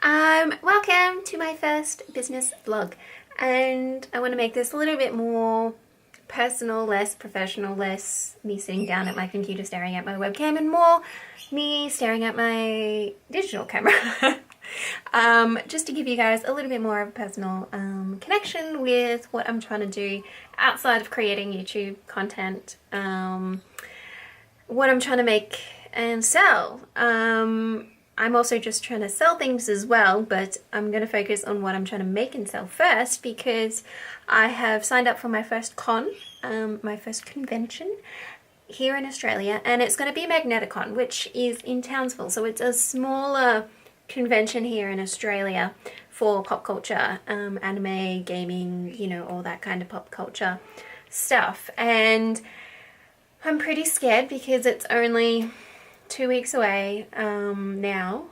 Welcome to my first business vlog, and I want to make this a little bit more personal, less professional, less me sitting down at my computer staring at my webcam and more me staring at my digital camera. Just to give you guys a little bit more of a personal connection with what I'm trying to do outside of creating YouTube content, what I'm trying to make and sell. I'm also just trying to sell things as well, but I'm going to focus on what I'm trying to make and sell first because I have signed up for my first my first convention here in Australia, and it's going to be Magneticon, which is in Townsville. So it's a smaller convention here in Australia for pop culture, anime, gaming, you know, all that kind of pop culture stuff. And I'm pretty scared because it's only 2 weeks away now.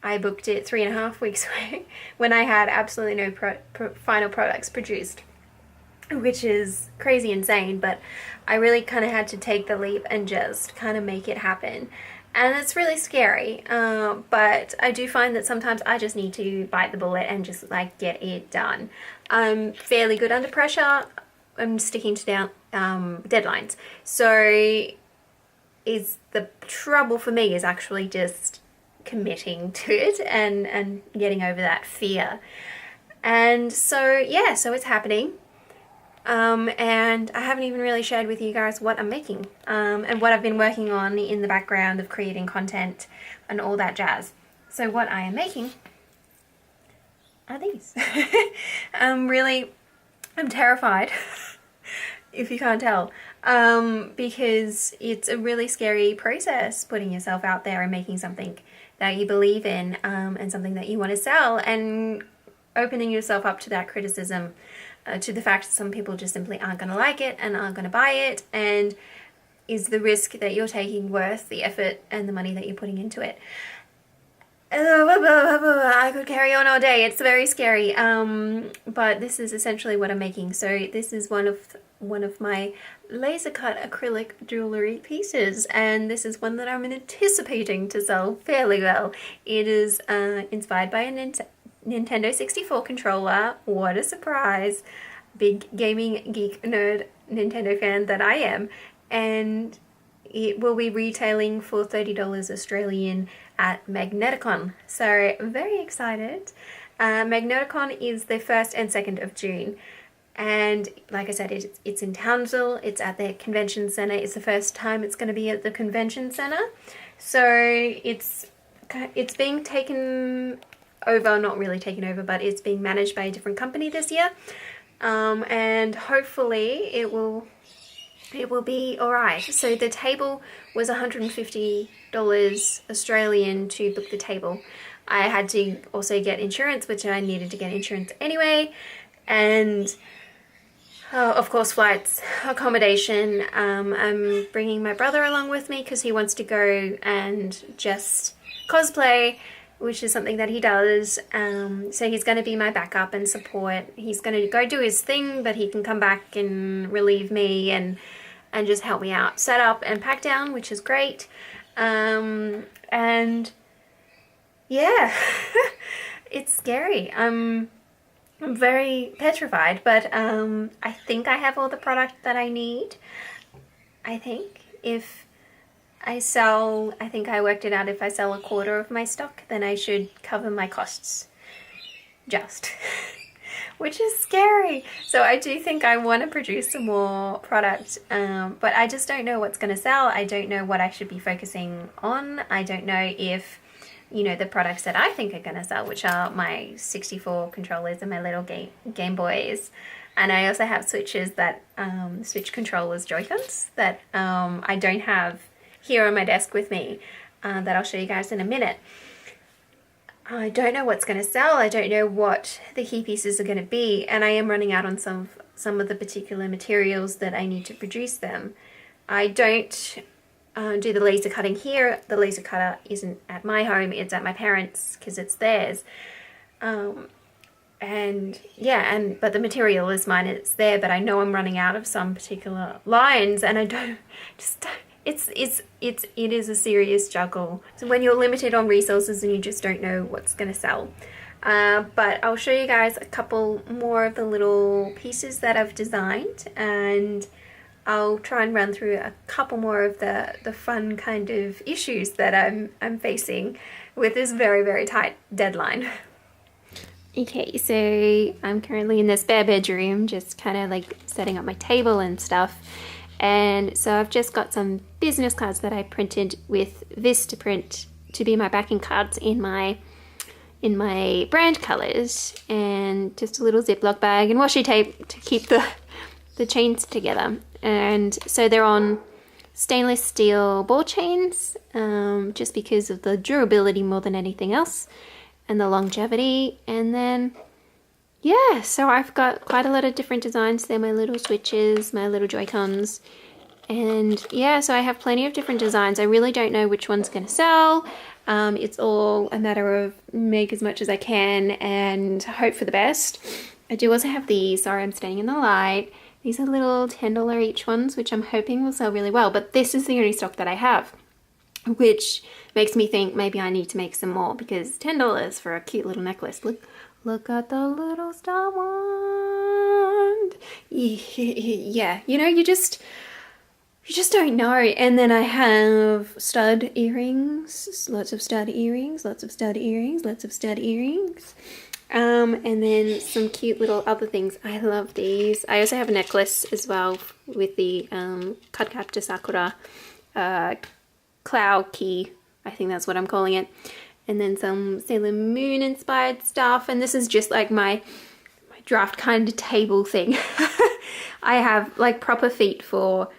I booked it 3.5 weeks away when I had absolutely no final products produced, which is crazy insane, but I really kind of had to take the leap and just kind of make it happen. And it's really scary, but I do find that sometimes I just need to bite the bullet and just like get it done. I'm fairly good under pressure. I'm sticking to deadlines. So is the trouble for me is actually just committing to it and getting over that fear. And so yeah, so it's happening. And I haven't even really shared with you guys what I'm making and what I've been working on in the background of creating content and all that jazz. So what I am making are these. I'm terrified if you can't tell, because it's a really scary process putting yourself out there and making something that you believe in, and something that you want to sell, and opening yourself up to that criticism, to the fact that some people just simply aren't going to like it and aren't going to buy it, and is the risk that you're taking worth the effort and the money that you're putting into it. I could carry on all day. It's very scary, but this is essentially what I'm making. So this is one of my laser cut acrylic jewelry pieces, and this is one that I'm anticipating to sell fairly well. It is inspired by a Nintendo 64 controller. What a surprise! Big gaming geek nerd Nintendo fan that I am, and it will be retailing for $30 Australian at Magneticon. So very excited. Magneticon is the 1st and 2nd of June. And like I said, it's in Townsville. It's at the convention center. It's the first time it's going to be at the convention center. So it's being taken over, not really taken over, but it's being managed by a different company this year. And hopefully it will be alright. So the table was $150 Australian to book the table. I had to also get insurance, which I needed to get insurance anyway. And of course, flights, accommodation. I'm bringing my brother along with me because he wants to go and just cosplay, which is something that he does. So he's going to be my backup and support. He's going to go do his thing, but he can come back and relieve me and just help me out. Set up and pack down, which is great. And yeah, it's scary. I'm very petrified, but I think I have all the product that I need. I think if I think I worked it out, if I sell 1/4 of my stock, then I should cover my costs. Just. Which is scary. So I do think I want to produce some more product, but I just don't know what's going to sell. I don't know what I should be focusing on. I don't know if, you know, the products that I think are going to sell, which are my 64 controllers and my little Game Boys. And I also have Switches that, Switch controllers, Joy-Cons, that I don't have here on my desk with me, that I'll show you guys in a minute. I don't know what's going to sell. I don't know what the key pieces are going to be, and I am running out on some of the particular materials that I need to produce them. I don't do the laser cutting here. The laser cutter isn't at my home, it's at my parents' because it's theirs. And yeah, but the material is mine, it's there, but I know I'm running out of some particular lines, and I don't it is a serious juggle. So when you're limited on resources and you just don't know what's going to sell. But I'll show you guys a couple more of the little pieces that I've designed, and I'll try and run through a couple more of the fun kind of issues that I'm facing with this very, very tight deadline. Okay, so I'm currently in the spare bedroom, just kind of like setting up my table and stuff. And so I've just got some business cards that I printed with Vistaprint to be my backing cards in my brand colors, and just a little Ziploc bag and washi tape to keep the chains together. And so they're on stainless steel ball chains, just because of the durability more than anything else, and the longevity. And then yeah, so I've got quite a lot of different designs. They're my little switches, my little Joy-Cons. And yeah, so I have plenty of different designs. I really don't know which one's going to sell. It's all a matter of make as much as I can and hope for the best. I do also have these. Sorry, I'm staying in the light. These are little $10 each ones, which I'm hoping will sell really well. But this is the only stock that I have, which makes me think maybe I need to make some more, because $10 for a cute little necklace. Look at the little star wand. Yeah, you know, you just don't know. And then I have stud earrings, lots of stud earrings, lots of stud earrings, lots of stud earrings. And then some cute little other things. I love these. I also have a necklace as well with the Kudkapta Sakura cloud key. I think that's what I'm calling it. And then some Sailor Moon inspired stuff. And this is just like my draft kind of table thing. I have like proper feet for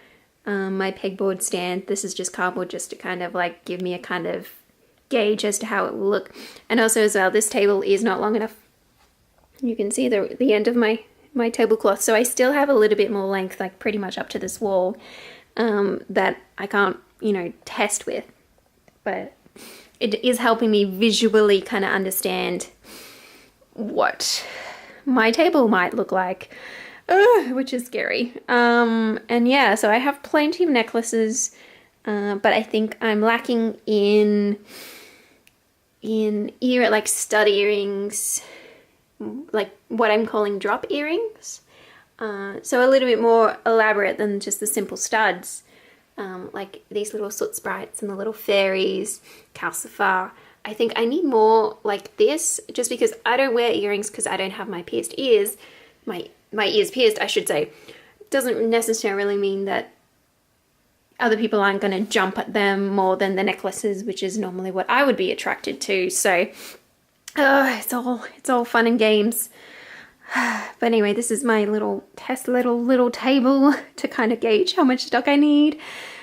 my pegboard stand. This is just cardboard just to kind of like give me a kind of gauge as to how it will look. And also as well, this table is not long enough. You can see the end of my tablecloth. So I still have a little bit more length, like pretty much up to this wall, that I can't, you know, test with. But it is helping me visually kind of understand what my table might look like, which is scary. And yeah, so I have plenty of necklaces, but I think I'm lacking in like stud earrings, like what I'm calling drop earrings. So a little bit more elaborate than just the simple studs. Like these little soot sprites and the little fairies, calcifer. I think I need more like this, just because I don't wear earrings because I don't have my pierced ears. My ears pierced, I should say. Doesn't necessarily mean that other people aren't going to jump at them more than the necklaces, which is normally what I would be attracted to. So it's all fun and games. But anyway, this is my little test little table to kind of gauge how much stock I need.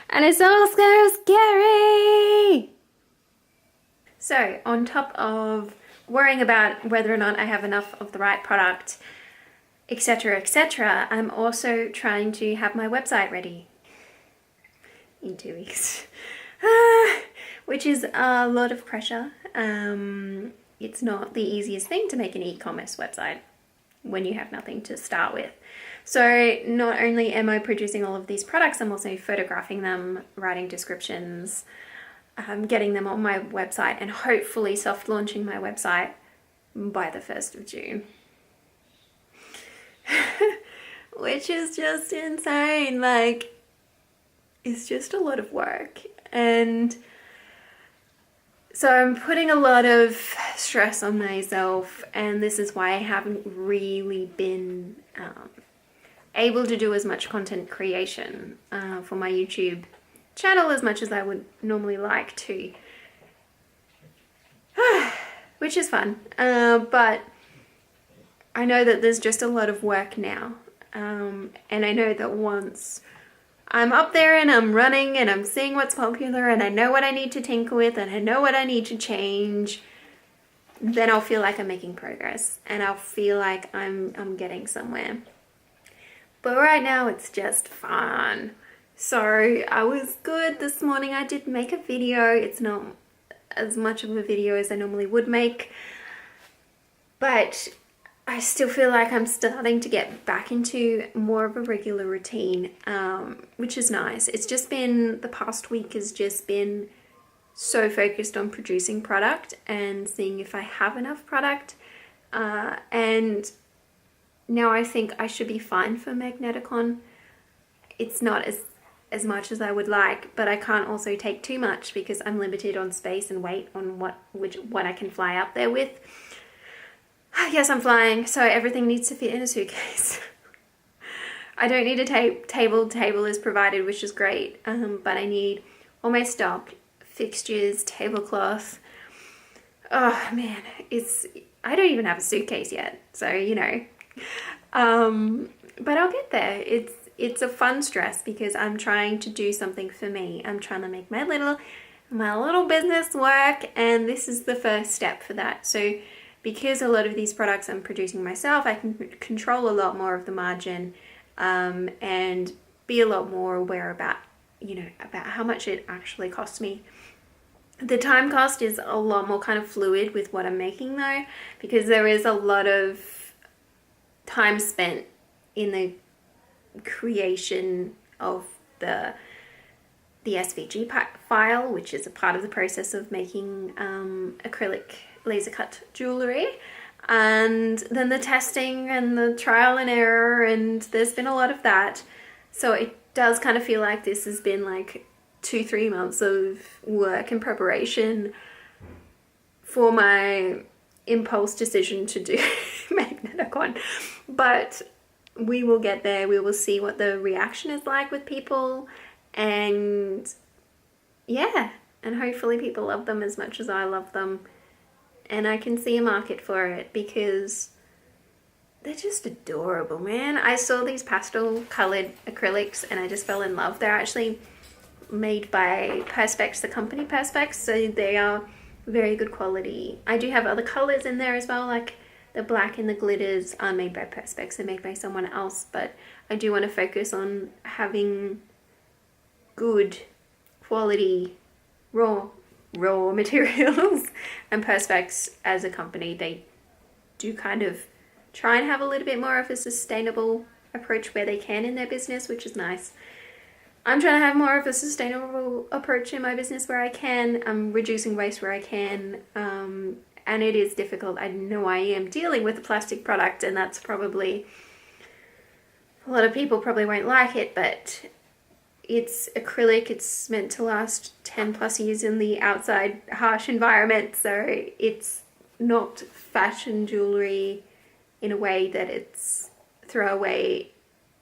And it's all so scary! So, on top of worrying about whether or not I have enough of the right product, etc., etc., I'm also trying to have my website ready in 2 weeks. Which is a lot of pressure. It's not the easiest thing to make an e-commerce website when you have nothing to start with. So not only am I producing all of these products, I'm also photographing them, writing descriptions, getting them on my website, and hopefully soft launching my website by the 1st of June. Which is just insane. Like, it's just a lot of work. And so I'm putting a lot of stress on myself, and this is why I haven't really been able to do as much content creation for my YouTube channel as much as I would normally like to. Which is fun, but I know that there's just a lot of work now, and I know that once I'm up there and I'm running and I'm seeing what's popular and I know what I need to tinker with and I know what I need to change, then I'll feel like I'm making progress and I'll feel like I'm getting somewhere. But right now it's just fun. So I was good this morning. I did make a video. It's not as much of a video as I normally would make, but I still feel like I'm starting to get back into more of a regular routine, which is nice. It's just been, the past week has just been so focused on producing product and seeing if I have enough product. And now I think I should be fine for Magneticon. It's not as much as I would like, but I can't also take too much because I'm limited on space and weight on what I can fly up there with. Yes, I'm flying, so everything needs to fit in a suitcase. I don't need a table. Table is provided, which is great, but I need all my stock, fixtures, tablecloth. Oh man, I don't even have a suitcase yet, so you know. But I'll get there. It's a fun stress because I'm trying to do something for me. I'm trying to make my little business work, and this is the first step for that. So because a lot of these products I'm producing myself, I can control a lot more of the margin, and be a lot more aware about, about how much it actually costs me. The time cost is a lot more kind of fluid with what I'm making though, because there is a lot of time spent in the creation of the SVG file, which is a part of the process of making acrylic laser cut jewelry, and then the testing and the trial and error, and there's been a lot of that. So it does kind of feel like this has been like 2-3 months of work and preparation for my impulse decision to do Magneticon. But we will get there. We will see what the reaction is like with people, and yeah, and hopefully people love them as much as I love them, and I can see a market for it because they're just adorable, man. I saw these pastel colored acrylics and I just fell in love. They're actually made by Perspex, the company Perspex, so they are very good quality. I do have other colors in there as well, like the black and the glitters are made by Perspex. They're made by someone else, but I do want to focus on having good quality raw materials. And Perspex as a company, they do kind of try and have a little bit more of a sustainable approach where they can in their business, which is nice. I'm trying to have more of a sustainable approach in my business where I can. I'm reducing waste where I can, and it is difficult. I know I am dealing with a plastic product, and that's probably, a lot of people probably won't like it, but it's acrylic. It's meant to last 10 plus years in the outside harsh environment, so it's not fashion jewelry in a way that it's throwaway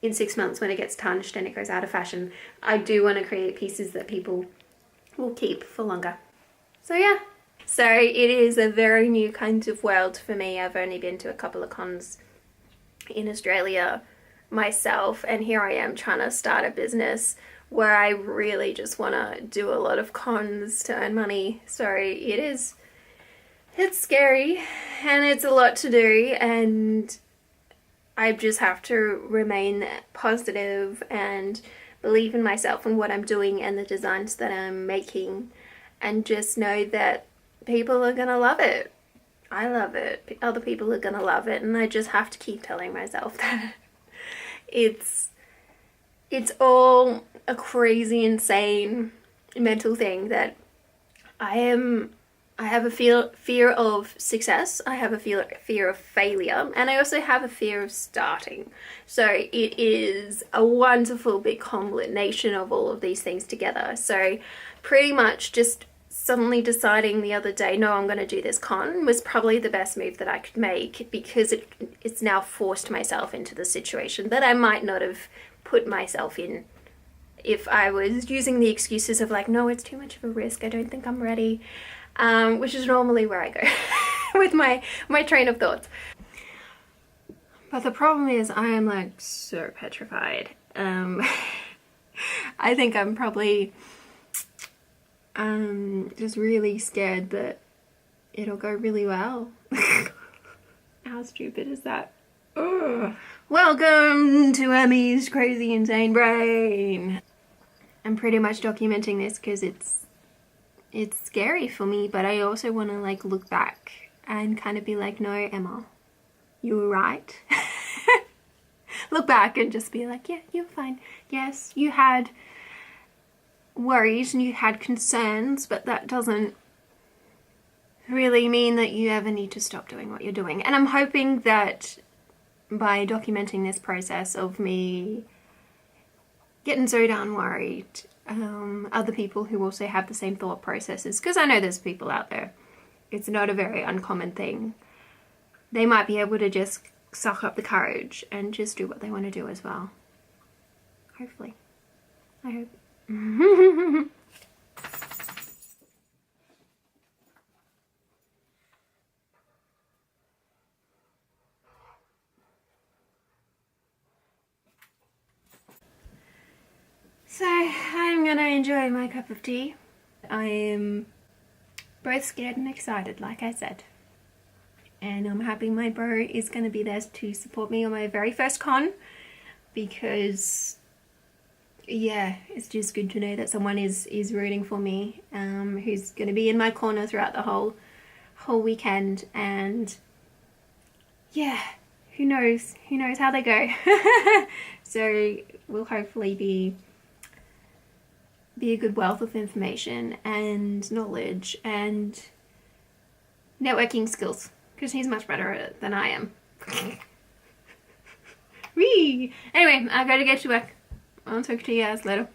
in 6 months when it gets tarnished and it goes out of fashion. I do want to create pieces that people will keep for longer. So yeah, so it is a very new kind of world for me. I've only been to a couple of cons in Australia myself, and here I am trying to start a business where I really just want to do a lot of cons to earn money. So it's scary and it's a lot to do, and I just have to remain positive and believe in myself and what I'm doing and the designs that I'm making, and just know that people are gonna love it. I love it. Other people are gonna love it, and I just have to keep telling myself that. It's all a crazy, insane mental thing that I have a fear of success, I have a fear of failure, and I also have a fear of starting. So it is a wonderful big combination of all of these things together. So pretty much just suddenly deciding the other day, no, I'm going to do this con, was probably the best move that I could make, because it's now forced myself into the situation that I might not have put myself in if I was using the excuses of like, no, it's too much of a risk, I don't think I'm ready, which is normally where I go with my train of thoughts. But the problem is I am like so petrified. I think I'm probably just really scared that it'll go really well. How stupid is that? Ugh. Welcome to Emmy's crazy insane brain. I'm pretty much documenting this because it's scary for me, but I also want to like look back and kind of be like, no, Emma, you were right. Look back and just be like, yeah, you're fine. Yes, you had worries and you had concerns, but that doesn't really mean that you ever need to stop doing what you're doing. And I'm hoping that by documenting this process of me getting so darn worried, other people who also have the same thought processes, because I know there's people out there, it's not a very uncommon thing, they might be able to just suck up the courage and just do what they want to do as well. Hopefully. I hope. So I'm gonna enjoy my cup of tea. I am both scared and excited, like I said. And I'm happy my bro is gonna be there to support me on my very first con, because yeah, it's just good to know that someone is rooting for me, who's gonna be in my corner throughout the whole weekend. And yeah, who knows how they go. So we'll hopefully be a good wealth of information and knowledge and networking skills, because he's much better at it than I am. Whee! Anyway, I gotta get to work. I'll talk to you guys later.